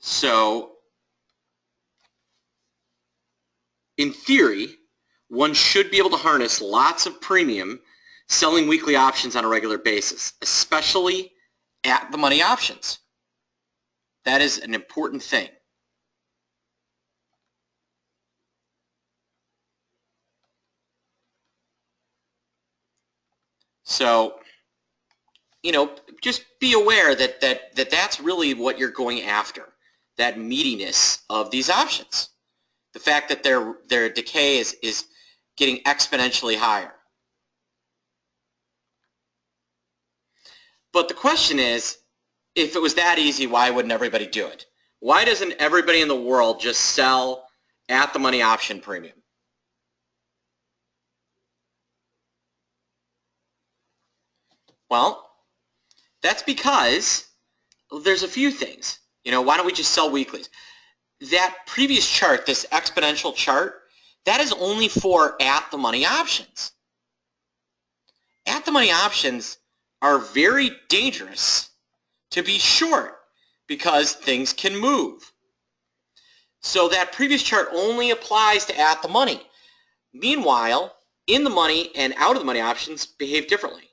So in theory, one should be able to harness lots of premium selling weekly options on a regular basis, especially at the money options. That is an important thing. So, just be aware that's really what you're going after, that meatiness of these options. The fact that their decay is getting exponentially higher. But the question is, if it was that easy, why wouldn't everybody do it? Why doesn't everybody in the world just sell at the money option premium? Well, that's because there's a few things. Why don't we just sell weeklies? That previous chart, this exponential chart, that is only for at the money options. At the money options are very dangerous to be short because things can move. So that previous chart only applies to at the money. Meanwhile, in the money and out of the money options behave differently.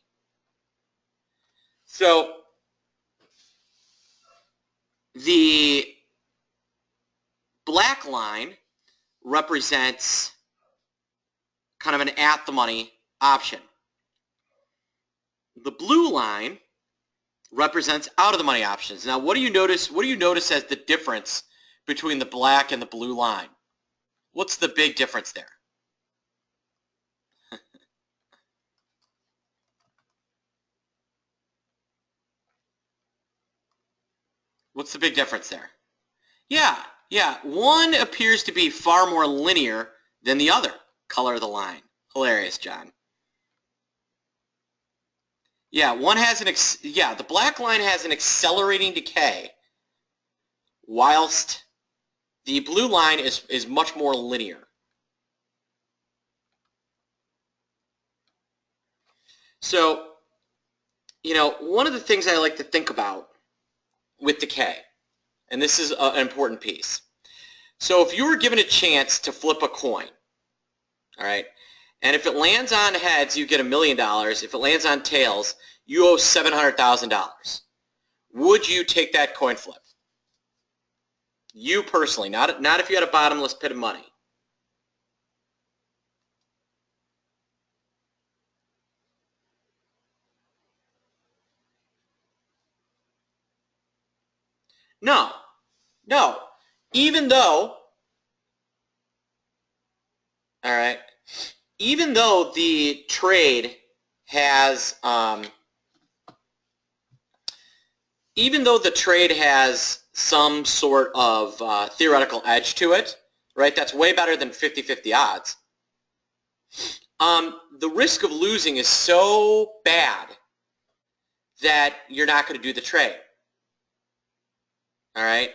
So the black line represents kind of an at the money option. The blue line represents out of the money options. Now, what do you notice? What do you notice as the difference between the black and the blue line? What's the big difference there? What's the big difference there? Yeah. One appears to be far more linear than the other. Color of the line. Hilarious, John. Yeah, the black line has an accelerating decay, whilst the blue line is much more linear. So, one of the things I like to think about with decay, and this is an important piece. So if you were given a chance to flip a coin, all right, and if it lands on heads, you get $1 million. If it lands on tails, you owe $700,000. Would you take that coin flip? You personally, not if you had a bottomless pit of money. No. Even though, all right, even though the trade has, some sort of theoretical edge to it, right? That's way better than 50-50 odds. The risk of losing is so bad that you're not going to do the trade. All right?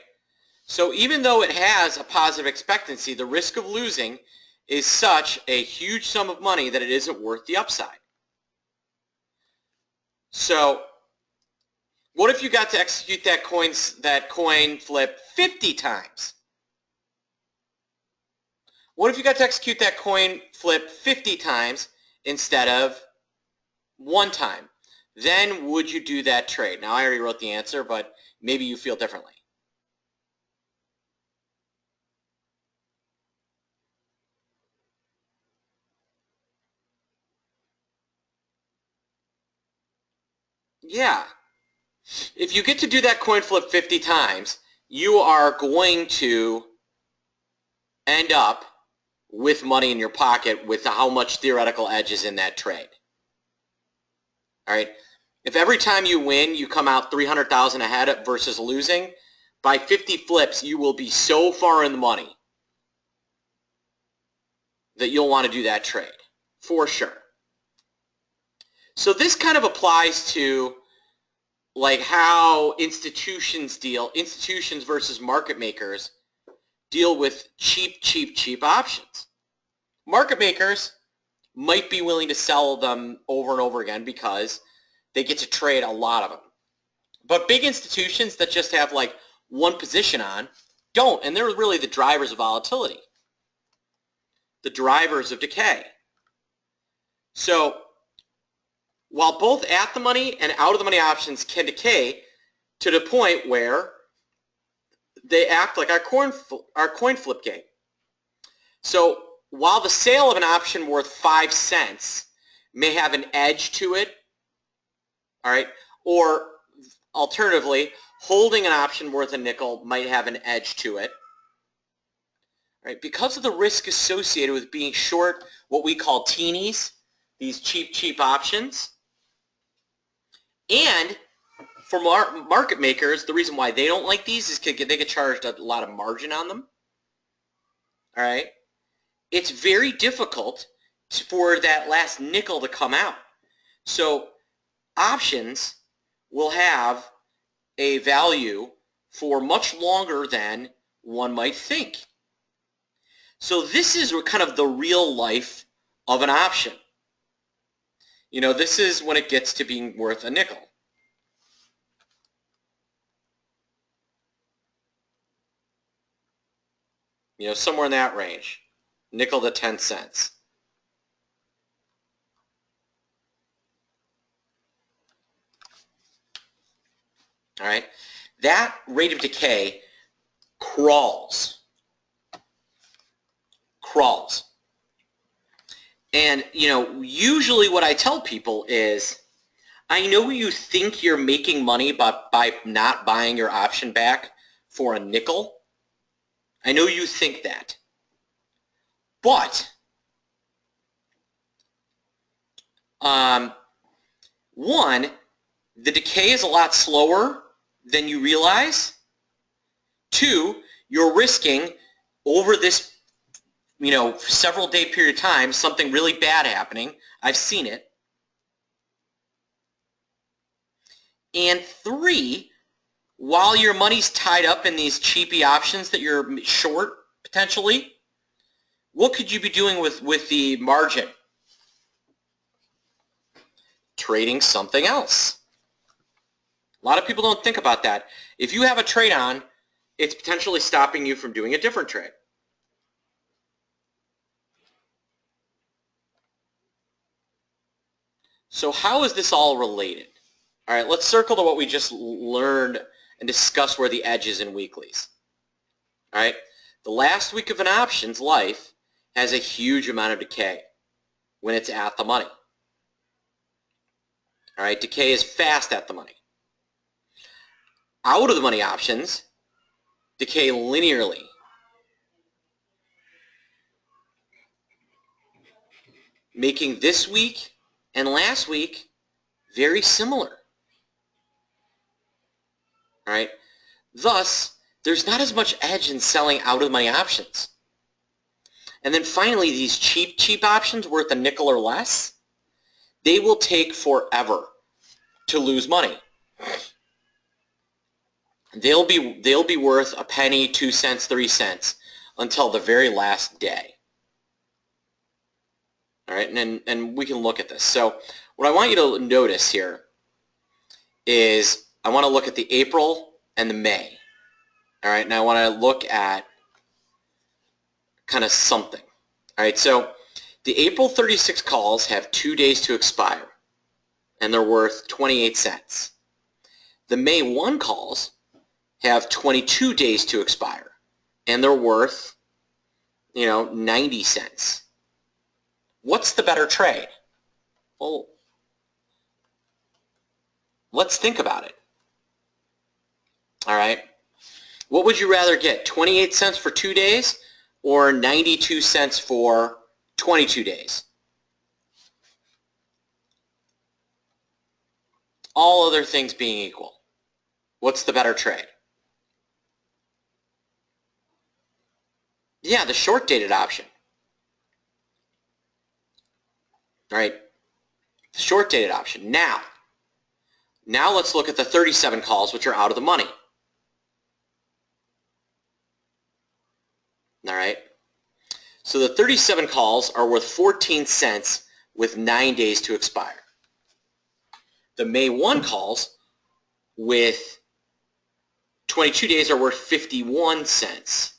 So even though it has a positive expectancy, the risk of losing is such a huge sum of money that it isn't worth the upside. So what if you got to execute that coin flip 50 times? What if you got to execute that coin flip 50 times instead of 1 time? Then would you do that trade? Now, I already wrote the answer, but maybe you feel differently. Yeah. If you get to do that coin flip 50 times, you are going to end up with money in your pocket with how much theoretical edge is in that trade. All right? If every time you win, you come out $300,000 ahead versus losing, by 50 flips, you will be so far in the money that you'll want to do that trade, for sure. So this kind of applies to like how institutions versus market makers deal with cheap options. Market makers might be willing to sell them over and over again because they get to trade a lot of them. But big institutions that just have like one position on don't, and they're really the drivers of volatility, the drivers of decay. So while both at the money and out of the money options can decay to the point where they act like our coin flip game. So while the sale of an option worth 5 cents may have an edge to it, all right, or alternatively, holding an option worth a nickel might have an edge to it, right? Because of the risk associated with being short what we call teenies, these cheap options, and for market makers, the reason why they don't like these is because they get charged a lot of margin on them, all right? It's very difficult for that last nickel to come out. So options will have a value for much longer than one might think. So this is kind of the real life of an option. You know, this is when it gets to being worth a nickel. You know, somewhere in that range. Nickel to 10 cents. All right. That rate of decay crawls. And, you know, usually what I tell people is, I know you think you're making money by not buying your option back for a nickel. I know you think that. But, one, the decay is a lot slower than you realize. Two, you're risking over this, you know, several day period of time something really bad happening. I've seen it. And three, while your money's tied up in these cheapy options that you're short potentially, what could you be doing with the margin? Trading something else. A lot of people don't think about that. If you have a trade on, it's potentially stopping you from doing a different trade. So how is this all related? All right, let's circle to what we just learned and discuss where the edge is in weeklies. All right, the last week of an option's life has a huge amount of decay when it's at the money. All right, decay is fast at the money. Out of the money options, decay linearly. Making this week and last week very similar. All right, thus, there's not as much edge in selling out of the money options. And then finally, these cheap options worth a nickel or less, they will take forever to lose money. They'll be worth a penny, 2 cents, 3 cents until the very last day. All right, and we can look at this. So what I want you to notice here is I want to look at the April and the May. All right, now I want to look at kind of something. All right, so the April 36 calls have 2 days to expire, and they're worth 28 cents. The May 1 calls have 22 days to expire, and they're worth, you know, 90 cents. What's the better trade? Well, let's think about it. All right. What would you rather get, 28 cents for 2 days or 92 cents for 22 days? All other things being equal, what's the better trade? Yeah, the short-dated option. All right, the short-dated option. Now let's look at the 37 calls, which are out of the money. All right, so the 37 calls are worth 14 cents with 9 days to expire. The May 1 calls with 22 days are worth 51 cents.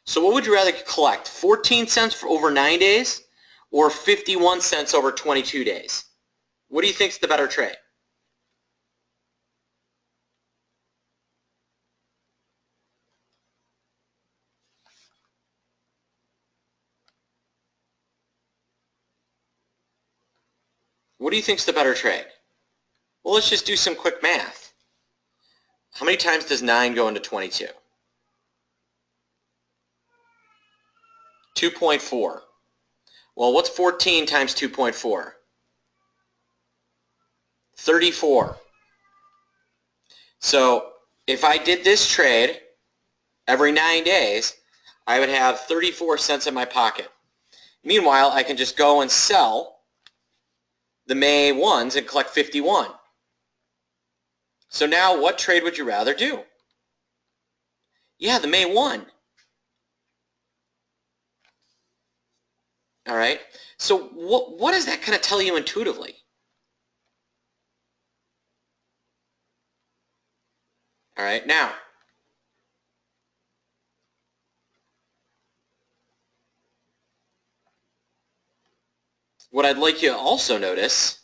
So what would you rather collect? 14 cents for over 9 days or 51 cents over 22 days? What do you think is the better trade? What do you think is the better trade? Well, let's just do some quick math. How many times does 9 go into 22? 2.4. Well, what's 14 times 2.4? 34. So if I did this trade every 9 days, I would have 34 cents in my pocket. Meanwhile, I can just go and sell the May 1s and collect 51. So now what trade would you rather do? Yeah, the May 1. All right. So what does that kind of tell you intuitively? All right. Now, what I'd like you to also notice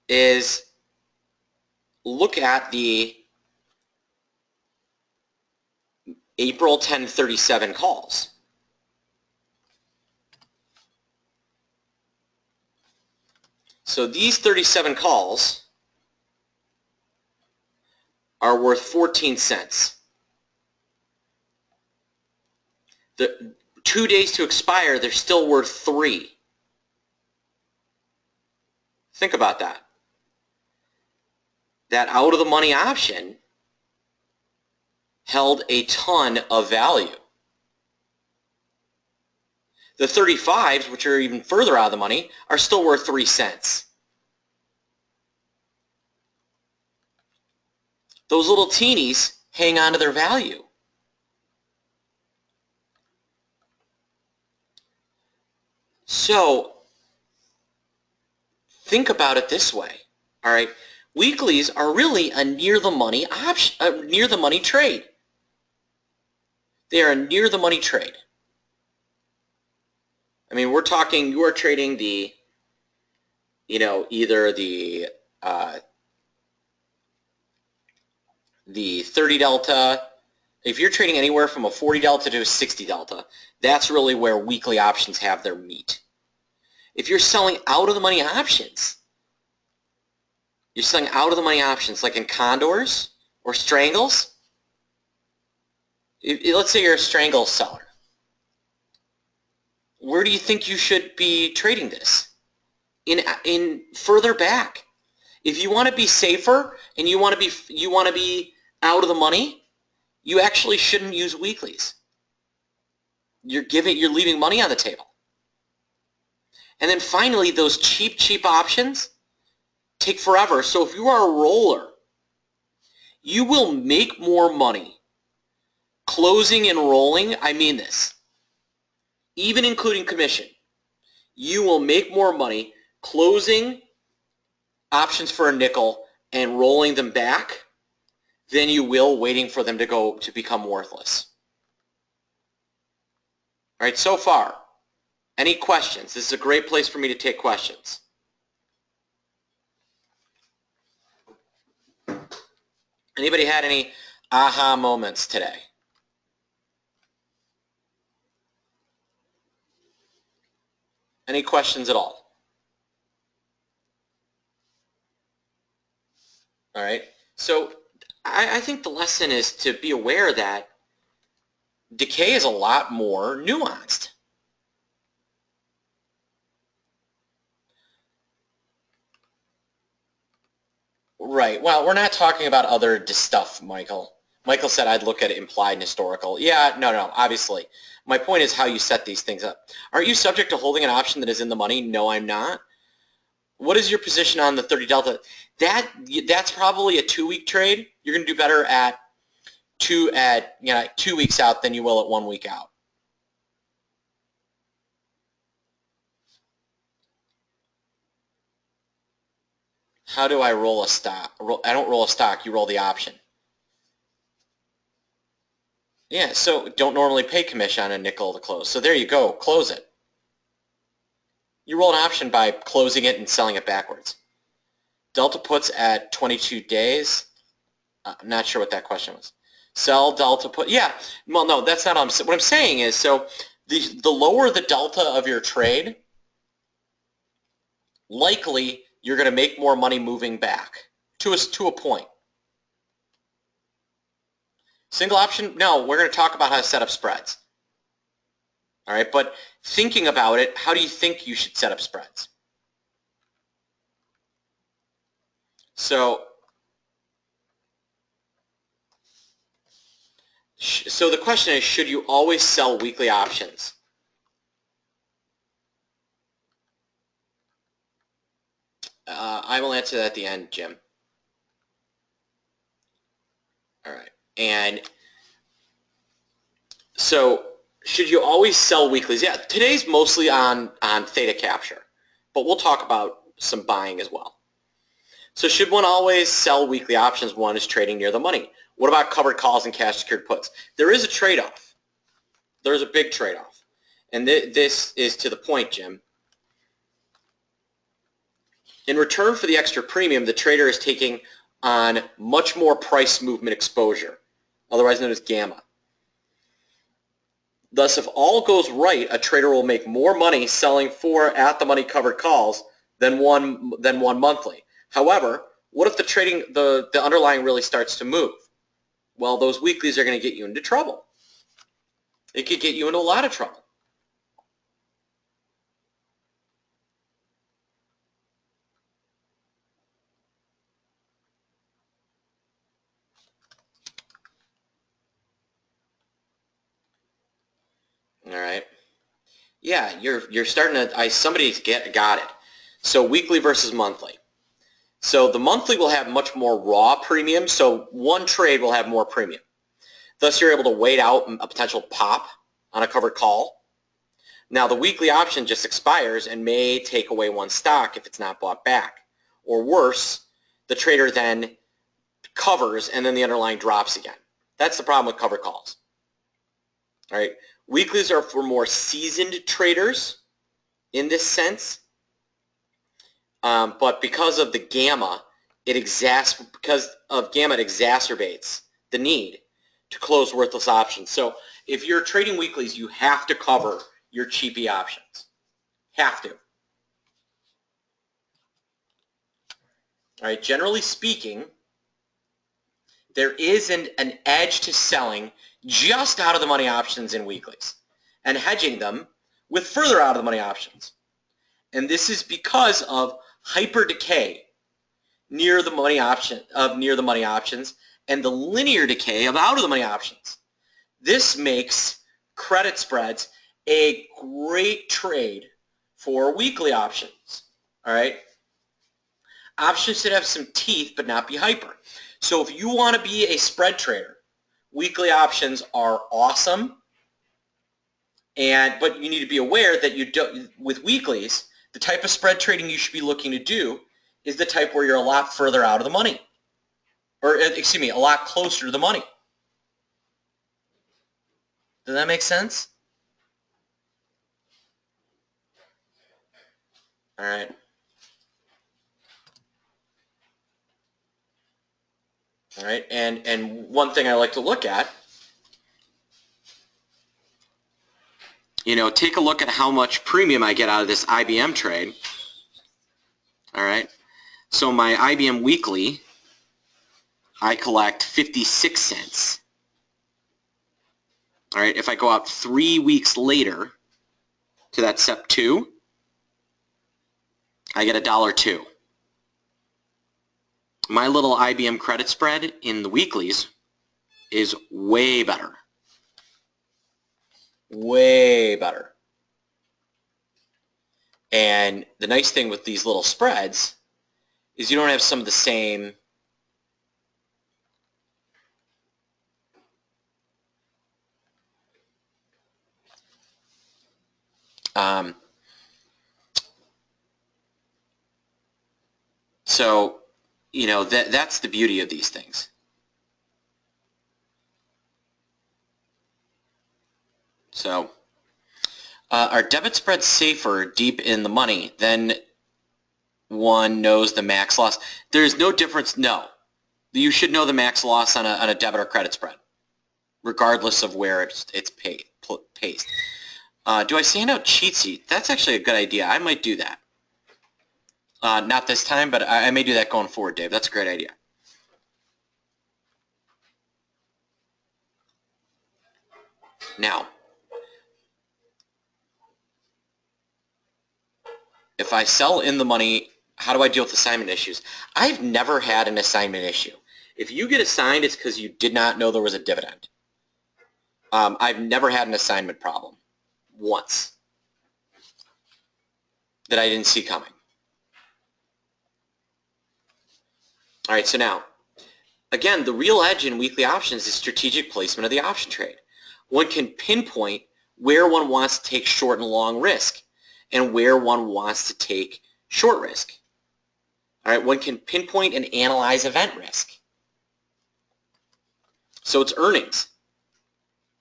is look at the April 1037 calls. So these 37 calls are worth 14 cents. The 2 days to expire, they're still worth 3. Think about that. That out of the money option held a ton of value. The 35s, which are even further out of the money, are still worth 3 cents. Those little teenies hang on to their value. So think about it this way. All right, weeklies are really a near the money option, a near the money trade. They are a near the money trade. I mean, we're talking, you are trading the, either the 30 delta. If you're trading anywhere from a 40 delta to a 60 delta, that's really where weekly options have their meat. If you're selling out of the money options, you're selling out of the money options like in condors or strangles. Let's say you're a strangle seller. Where do you think you should be trading this? In further back. If you want to be safer and you want to be out of the money, you actually shouldn't use weeklies. You're leaving money on the table. And then finally, those cheap options take forever. So if you are a roller, you will make more money closing and rolling. I mean this. Even including commission, you will make more money closing options for a nickel and rolling them back than you will waiting for them to become worthless. All right, so far, any questions? This is a great place for me to take questions. Anybody had any aha moments today? Any questions at all? All right, so I think the lesson is to be aware that decay is a lot more nuanced. Right. Well, we're not talking about other stuff, Michael. Michael said I'd look at implied and historical. Yeah, no, obviously. My point is how you set these things up. Aren't you subject to holding an option that is in the money? No, I'm not. What is your position on the 30 delta? That's probably a 2-week trade. You're going to do better at 2 weeks out than you will at 1 week out. How do I roll a stock? I don't roll a stock, you roll the option. Yeah, so don't normally pay commission on a nickel to close. So there you go, close it. You roll an option by closing it and selling it backwards. Delta puts at 22 days. I'm not sure what that question was. Sell delta put. Yeah, well, no, that's not what I'm saying is, so the lower the delta of your trade, likely you're going to make more money moving back to a point. Single option, no, we're going to talk about how to set up spreads. All right, but thinking about it, how do you think you should set up spreads? So the question is, should you always sell weekly options? I will answer that at the end, Jim. All right, and so should you always sell weeklies? Yeah, today's mostly on theta capture, but we'll talk about some buying as well. So should one always sell weekly options? One is trading near the money. What about covered calls and cash secured puts? There is a trade-off. There's a big trade-off. And this is to the point, Jim. In return for the extra premium, the trader is taking on much more price movement exposure, otherwise known as gamma. Thus, if all goes right, a trader will make more money selling 4 at-the-money covered calls than one monthly. However, what if the underlying really starts to move? Well, those weeklies are going to get you into trouble. It could get you into a lot of trouble. All right. Yeah, you're starting to. Somebody's got it. So weekly versus monthly. So the monthly will have much more raw premium. So one trade will have more premium. Thus, you're able to wait out a potential pop on a covered call. Now, the weekly option just expires and may take away one stock if it's not bought back. Or worse, the trader then covers and then the underlying drops again. That's the problem with covered calls. All right. Weeklies are for more seasoned traders in this sense, but because of the gamma, it exacerbates the need to close worthless options. So if you're trading weeklies, you have to cover your cheapy options. Have to. All right. Generally speaking, there is an edge to selling just out of the money options in weeklies and hedging them with further out of the money options. And this is because of hyper decay near the money options and the linear decay of out of the money options. This makes credit spreads a great trade for weekly options. All right. Options should have some teeth but not be hyper. So if you want to be a spread trader, weekly options are awesome. But you need to be aware that with weeklies, the type of spread trading you should be looking to do is the type where you're a lot further out of the money. Or, excuse me, a lot closer to the money. Does that make sense? All right. All right, and one thing I like to look at, take a look at how much premium I get out of this IBM trade. All right, so my IBM weekly, I collect 56 cents. All right, if I go out 3 weeks later to that step 2, I get $1.02. My little IBM credit spread in the weeklies is way better. Way better. And the nice thing with these little spreads is you don't have some of the same so you know, that's the beauty of these things. So, are debit spreads safer deep in the money than one knows the max loss? There's no difference. No. You should know the max loss on a debit or credit spread, regardless of where it's paced. Do I send out cheat sheet? That's actually a good idea. I might do that. Not this time, but I may do that going forward, Dave. That's a great idea. Now, if I sell in the money, how do I deal with assignment issues? I've never had an assignment issue. If you get assigned, it's because you did not know there was a dividend. I've never had an assignment problem once that I didn't see coming. All right, so now, again, the real edge in weekly options is strategic placement of the option trade. One can pinpoint where one wants to take short and long risk and where one wants to take short risk. All right, one can pinpoint and analyze event risk. So it's earnings.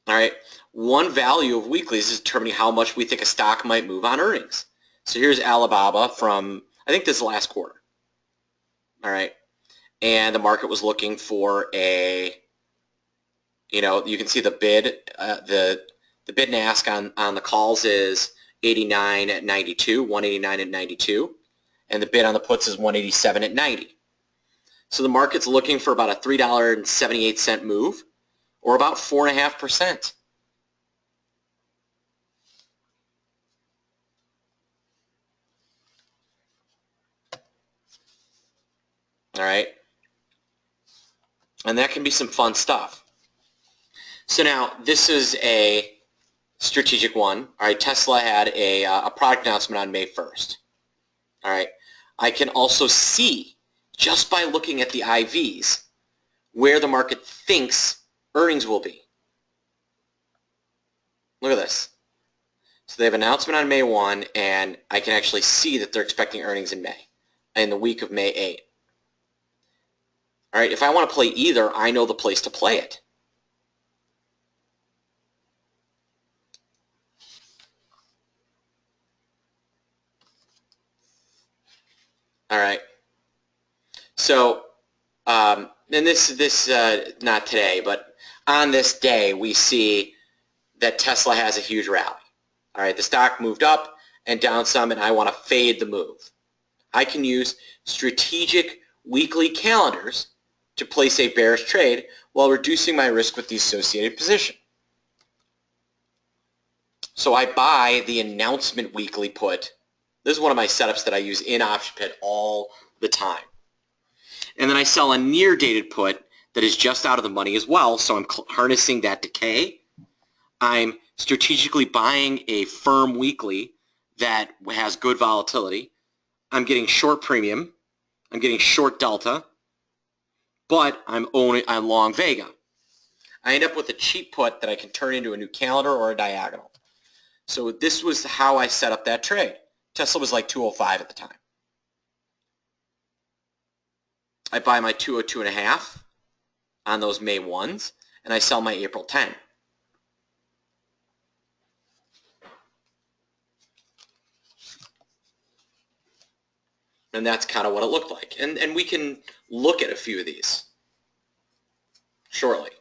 All right, one value of weeklies is determining how much we think a stock might move on earnings. So here's Alibaba from, I think this is last quarter. All right, and the market was looking for a, you know, you can see the bid, the bid and ask on the calls is 89 at 92, 189 at 92, and the bid on the puts is 187 at 90. So the market's looking for about a $3.78 move, or about 4.5%. All right, and that can be some fun stuff. So now this is a strategic one. All right, Tesla had a product announcement on May 1st. All right, I can also see just by looking at the IVs where the market thinks earnings will be. Look at this. So they have an announcement on May 1, and I can actually see that they're expecting earnings in May, in the week of May 8. All right, if I want to play either, I know the place to play it. All right. So, and this not today, but on this day, we see that Tesla has a huge rally. All right, the stock moved up and down some, and I want to fade the move. I can use strategic weekly calendars to place a bearish trade while reducing my risk with the associated position. So I buy the announcement weekly put. This is one of my setups that I use in Option Pit all the time. And then I sell a near dated put that is just out of the money as well, so I'm harnessing that decay. I'm strategically buying a firm weekly that has good volatility. I'm getting short premium. I'm getting short delta, but I'm long Vega. I end up with a cheap put that I can turn into a new calendar or a diagonal. So this was how I set up that trade. Tesla was like 205 at the time. I buy my 202.5 on those May 1s, and I sell my April 10. And that's kind of what it looked like. And we can look at a few of these shortly.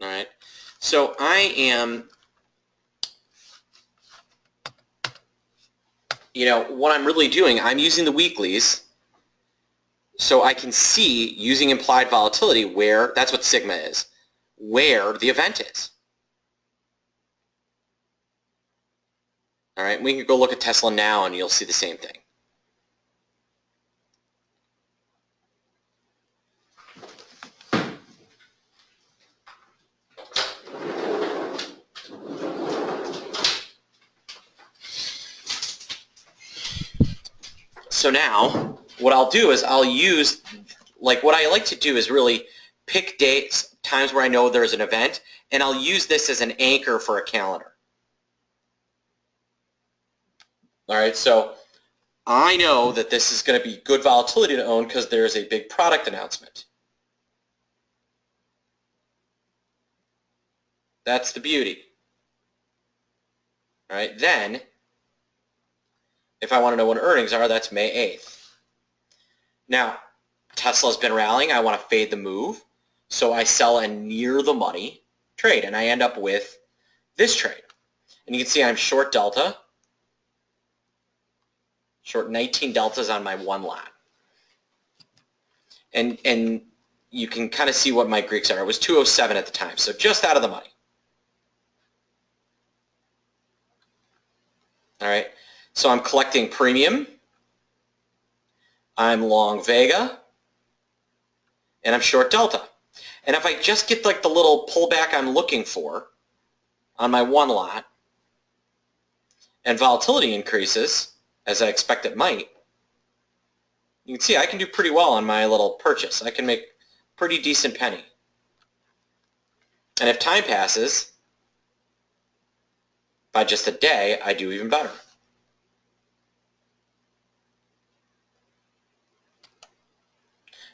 All right. So I am, you know, what I'm really doing, I'm using the weeklies so I can see, using implied volatility, where, that's what sigma is, where the event is. All right, we can go look at Tesla now and you'll see the same thing. So now, what I'll do is I'll use, like what I like to do is really pick dates, times where I know there's an event, and I'll use this as an anchor for a calendar. All right, so I know that this is going to be good volatility to own because there's a big product announcement. That's the beauty. All right, then, if I want to know when earnings are, that's May 8th. Now, Tesla's been rallying. I want to fade the move, so I sell a near the money trade, and I end up with this trade. And you can see I'm short delta, short 19 deltas on my one lot. And you can kind of see what my Greeks are. It was 207 at the time, so just out of the money. All right, so I'm collecting premium. I'm long Vega, and I'm short delta. And if I just get like the little pullback I'm looking for on my one lot, and volatility increases, as I expect it might, you can see I can do pretty well on my little purchase. I can make pretty decent penny. And if time passes, by just a day, I do even better.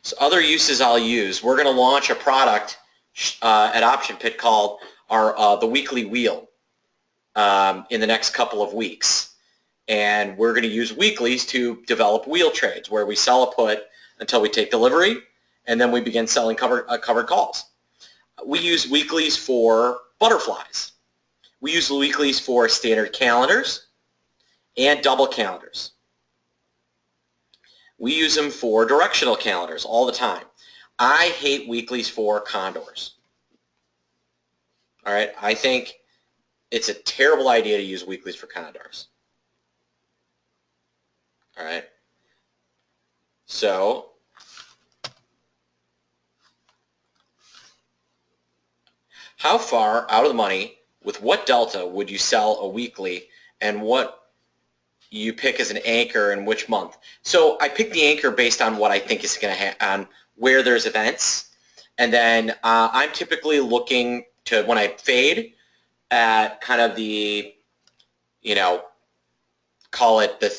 So other uses I'll use, we're going to launch a product at Option Pit called the Weekly Wheel in the next couple of weeks. And we're going to use weeklies to develop wheel trades where we sell a put until we take delivery, and then we begin selling covered calls. We use weeklies for butterflies. We use weeklies for standard calendars and double calendars. We use them for directional calendars all the time. I hate weeklies for condors. All right, I think it's a terrible idea to use weeklies for condors. All right, so how far out of the money with what delta would you sell a weekly, and what you pick as an anchor in which month? So I pick the anchor based on what I think is going to happen, on where there's events, and then I'm typically looking to, when I fade, at kind of the, call it the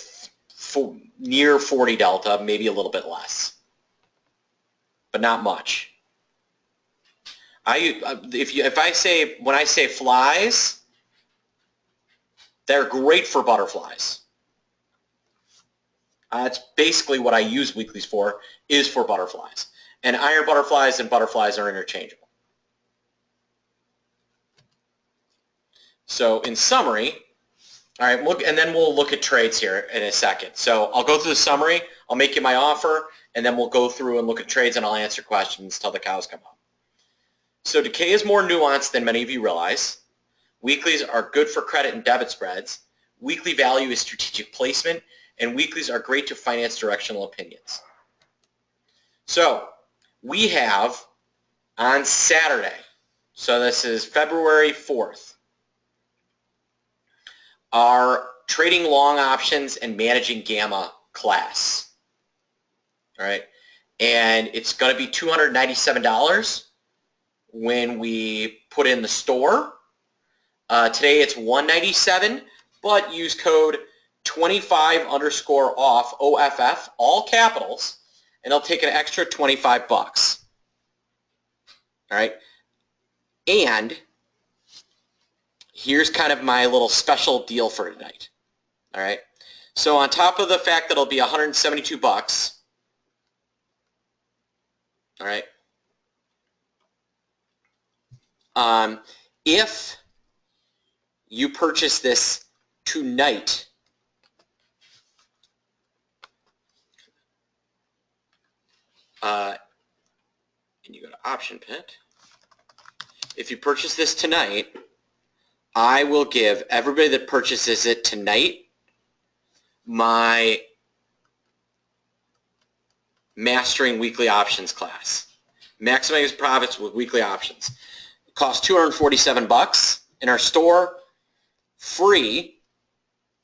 near 40 delta, maybe a little bit less, but not much. When I say flies, they're great for butterflies. That's basically what I use weeklies for, is for butterflies. And iron butterflies and butterflies are interchangeable. So in summary, all right, and then we'll look at trades here in a second. So I'll go through the summary, I'll make you my offer, and then we'll go through and look at trades, and I'll answer questions till the cows come home. So Decay is more nuanced than many of you realize. Weeklies are good for credit and debit spreads. Weekly value is strategic placement, and weeklies are great to finance directional opinions. So we have on Saturday, so this is February 4th, our trading long options and managing gamma class. All right, and it's going to be $297 when we put in the store. Today it's $197, but use code 25_off OFF, all capitals, and it'll take an extra 25 bucks. All right, and here's kind of my little special deal for tonight. All right, so on top of the fact that it'll be 172 bucks, all right, if you purchase this tonight, and you go to Option Pit, if you purchase this tonight, I will give everybody that purchases it tonight my Mastering Weekly Options class. Maximizing profits with weekly options. It costs 247 bucks in our store. Free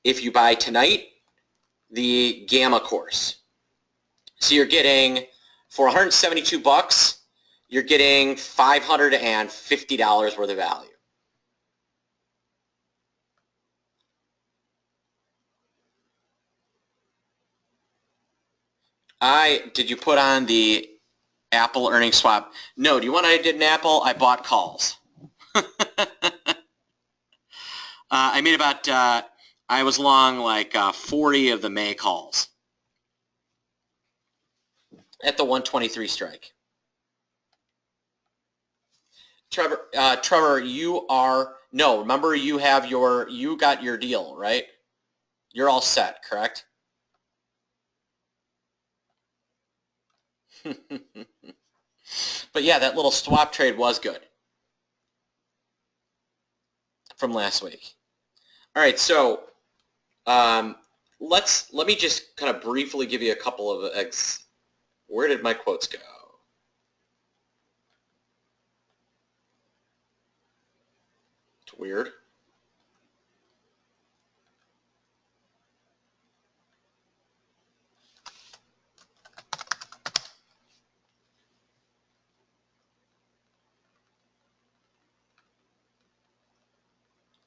if you buy tonight the Gamma course. So you're getting, for 172 bucks, you're getting $550 worth of value. Did you put on the Apple earnings swap? No. Do you want I did an Apple? I bought calls. I made about, I was long like 40 of the May calls at the 123 strike. Trevor, you are, no, remember you got your deal, right? You're all set, correct? But yeah, that little swap trade was good from last week. All right, so let me just kind of briefly give you a couple of where did my quotes go? It's weird.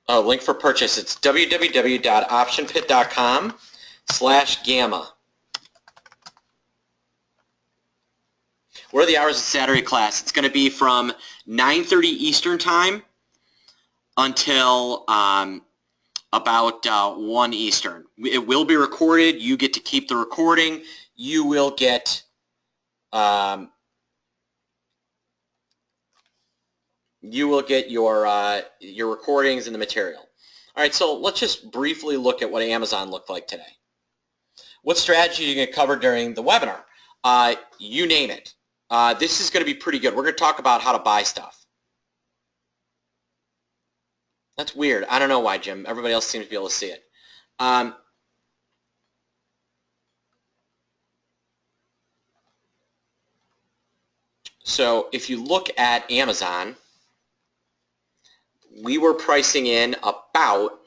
Oh, link for purchase. It's www.optionpit.com/gamma. What are the hours of Saturday class? It's going to be from 9:30 Eastern time until about 1 Eastern. It will be recorded. You get to keep the recording. You will get your recordings and the material. All right, so let's just briefly look at what Amazon looked like today. What strategy are you going to cover during the webinar? You name it. This is going to be pretty good. We're going to talk about how to buy stuff. That's weird. I don't know why, Jim. Everybody else seems to be able to see it. So if you look at Amazon, we were pricing in about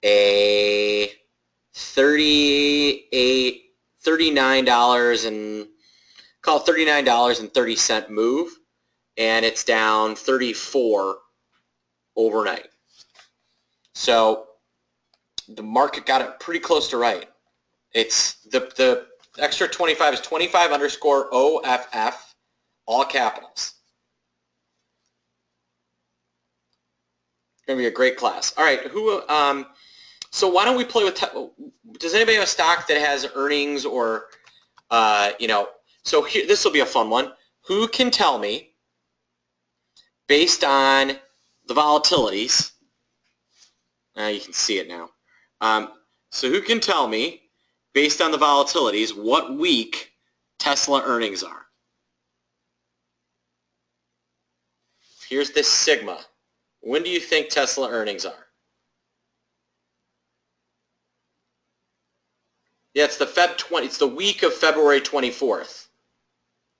a $39 and call it $39.30 move, and it's down 34 overnight. So the market got it pretty close to right. It's the extra 25 is 25_OFF, all capitals. It's going to be a great class. All right, so why don't we play with, does anybody have a stock that has earnings or, so here, this will be a fun one. Who can tell me, based on the volatilities, you can see it now. So who can tell me, based on the volatilities, what week Tesla earnings are? Here's this sigma. When do you think Tesla earnings are? Yeah, it's it's the week of February 24th.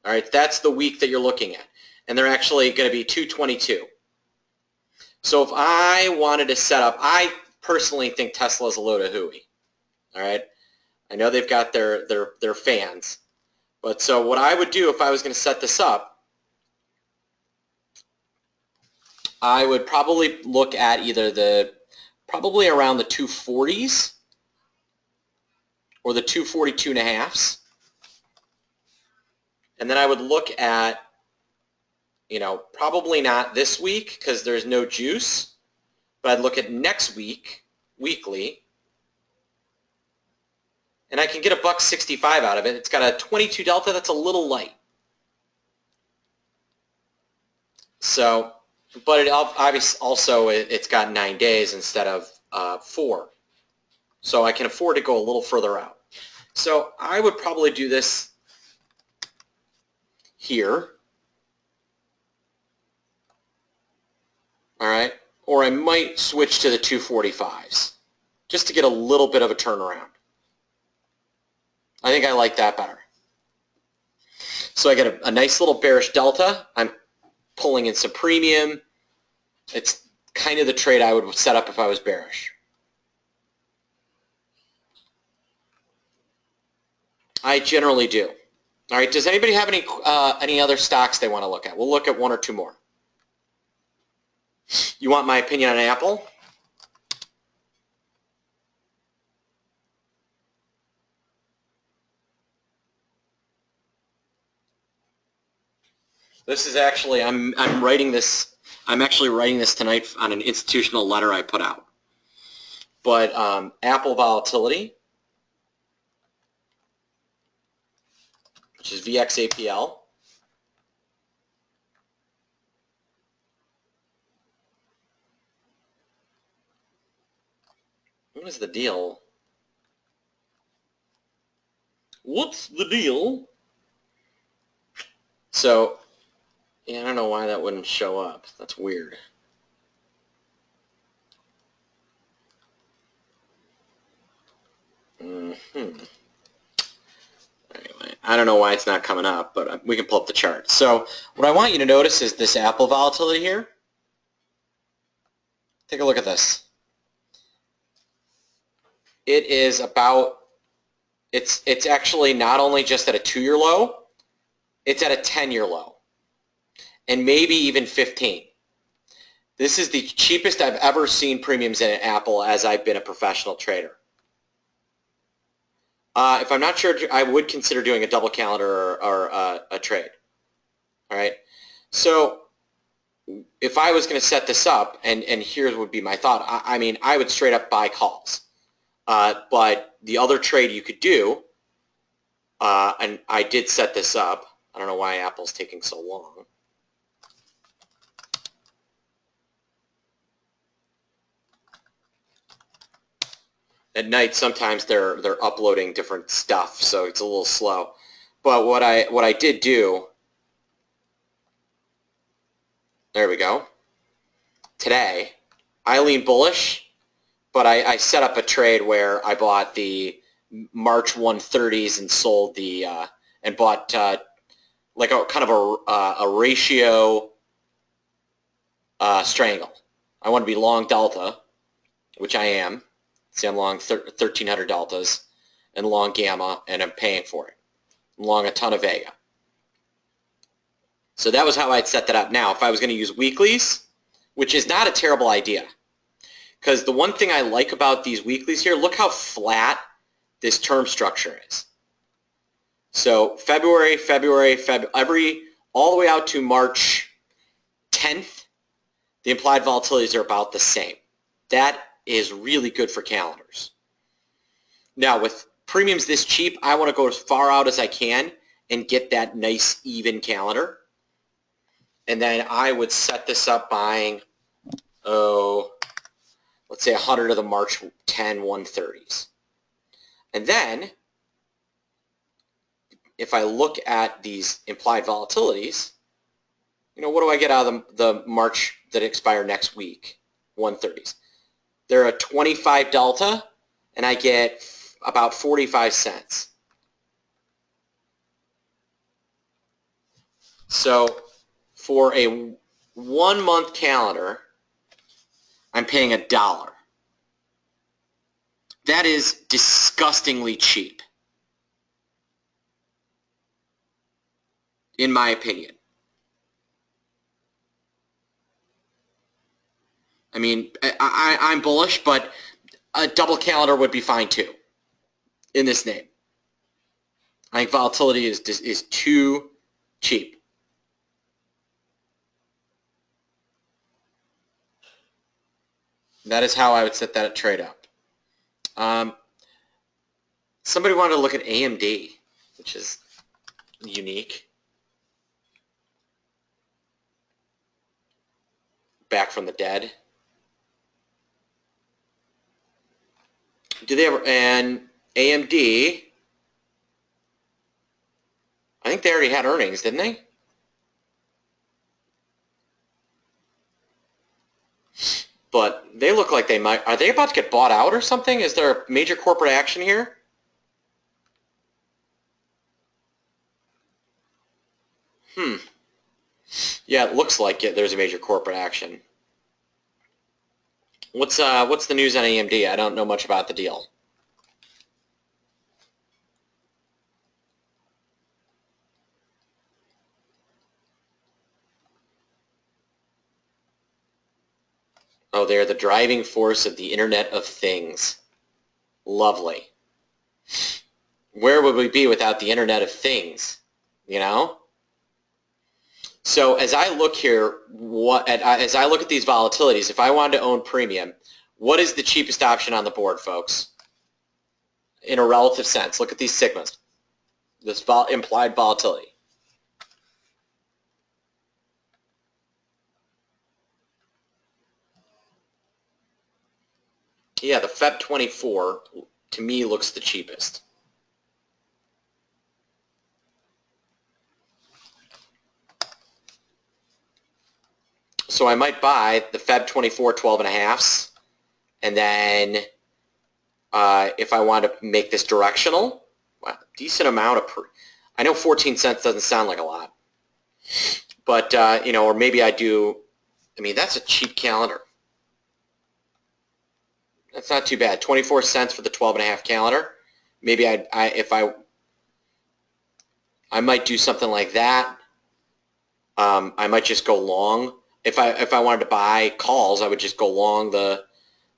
All right, that's the week that you're looking at. And they're actually going to be 222. So if I wanted to set up, I personally think Tesla is a load of hooey. All right, I know they've got their fans, but so what I would do if I was going to set this up, I would probably look at either probably around the 240s or the 242.5s, and then I would look at, probably not this week because there's no juice, but I'd look at next week, weekly, and I can get $1.65 out of it. It's got a 22 delta. That's a little light. So, but it obviously also it's got 9 days instead of 4. So I can afford to go a little further out. So I would probably do this here. All right, or I might switch to the 245s just to get a little bit of a turnaround. I think I like that better. So I get a nice little bearish delta. I'm pulling in some premium. It's kind of the trade I would set up if I was bearish. I generally do. All right, does anybody have any other stocks they want to look at? We'll look at one or two more. You want my opinion on Apple? This is actually, I'm writing this, I'm actually writing this tonight on an institutional letter I put out. But Apple Volatility, which is VXAPL. What is the deal? What's the deal? So, yeah, I don't know why that wouldn't show up. That's weird. Anyway, I don't know why it's not coming up, but we can pull up the chart. So what I want you to notice is this Apple volatility here. Take a look at this. It is about, it's actually not only just at a 2-year low, it's at a 10-year low, and maybe even 15. This is the cheapest I've ever seen premiums in Apple as I've been a professional trader. If I'm not sure, I would consider doing a double calendar or a trade. All right. So if I was going to set this up, and here would be my thought, I mean, I would straight up buy calls. But the other trade you could do, and I did set this up. I don't know why Apple's taking so long. At night, sometimes they're uploading different stuff, so it's a little slow. But what I did do, there we go. Today, I lean bullish, but I set up a trade where I bought the March 130s and sold the and bought like a kind of a ratio strangle. I want to be long delta, which I am. See, I'm long 1,300 deltas and long gamma, and I'm paying for it. I'm long a ton of vega. So that was how I'd set that up. Now, if I was going to use weeklies, which is not a terrible idea, because the one thing I like about these weeklies here, look how flat this term structure is. So February, all the way out to March 10th, the implied volatilities are about the same. That is really good for calendars. Now, with premiums this cheap, I want to go as far out as I can and get that nice even calendar. And then I would set this up buying, let's say 100 of the March 10 130s. And then, if I look at these implied volatilities, you know, what do I get out of the March that expire next week, 130s? They're a 25 delta, and I get about 45 cents. So for a 1-month calendar, I'm paying $1. That is disgustingly cheap, in my opinion. I mean, I'm bullish, but a double calendar would be fine too in this name. I think volatility is too cheap. That is how I would set that trade up. Somebody wanted to look at AMD, which is unique. Back from the dead. Do they ever, and AMD, I think they already had earnings, didn't they? But they look like they might, are they about to get bought out or something? Is there a major corporate action here? Yeah, it looks like it. There's a major corporate action. What's the news on AMD? I don't know much about the deal. Oh, they're the driving force of the Internet of Things. Lovely. Where would we be without the Internet of Things? You know? So as I look here, as I look at these volatilities, if I wanted to own premium, what is the cheapest option on the board, folks? In a relative sense, look at these sigmas, this implied volatility. Yeah, the Feb 24 to me looks the cheapest. So I might buy the Feb 24 12.5s, and then if I want to make this directional, well, decent amount of, I know 14 cents doesn't sound like a lot, but you know, or maybe I do, I mean, that's a cheap calendar. That's not too bad. 24 cents for the 12.5 calendar. Maybe I might do something like that. I might just go long. If I wanted to buy calls, I would just go long the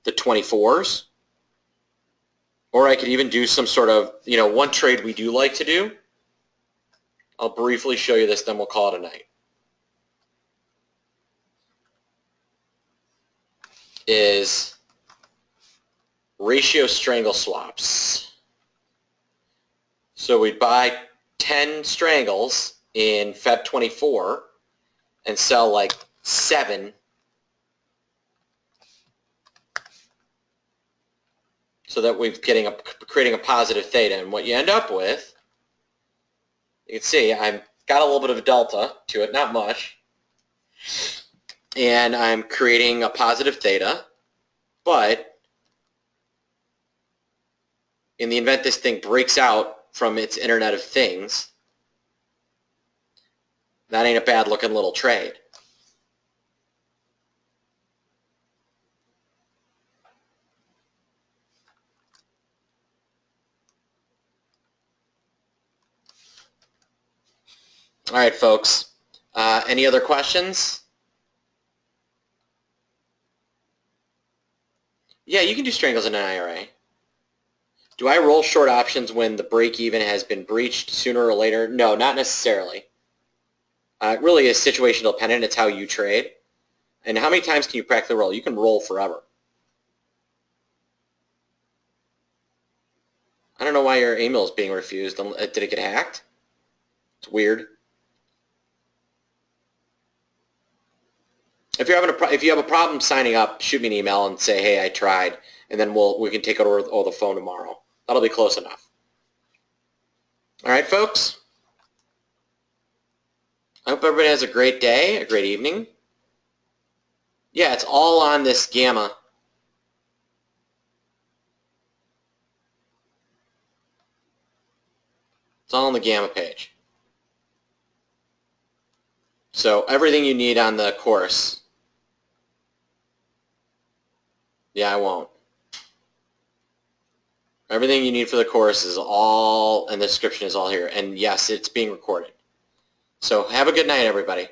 24s. Or I could even do some sort of, you know, one trade we do like to do. I'll briefly show you this, then we'll call it a night. Is ratio strangle swaps. So we'd buy 10 strangles in Feb 24 and sell like 7 so that we're creating a positive theta. And what you end up with, you can see I've got a little bit of a delta to it, not much. And I'm creating a positive theta, but in the event this thing breaks out from its Internet of Things, that ain't a bad looking little trade. All right, folks. Any other questions? Yeah, you can do strangles in an IRA. Do I roll short options when the break-even has been breached sooner or later? No, not necessarily. It really is situational dependent. It's how you trade. And how many times can you practically roll? You can roll forever. I don't know why your email is being refused. Did it get hacked? It's weird. If you have a problem signing up, shoot me an email and say, hey, I tried, and then we can take it over the phone tomorrow. That'll be close enough. All right, folks. I hope everybody has a great day, a great evening. Yeah, it's all on this gamma. It's all on the gamma page. So everything you need on the course. Yeah, I won't. Everything you need for the course is all, and the description is all here. And yes, it's being recorded. So have a good night, everybody.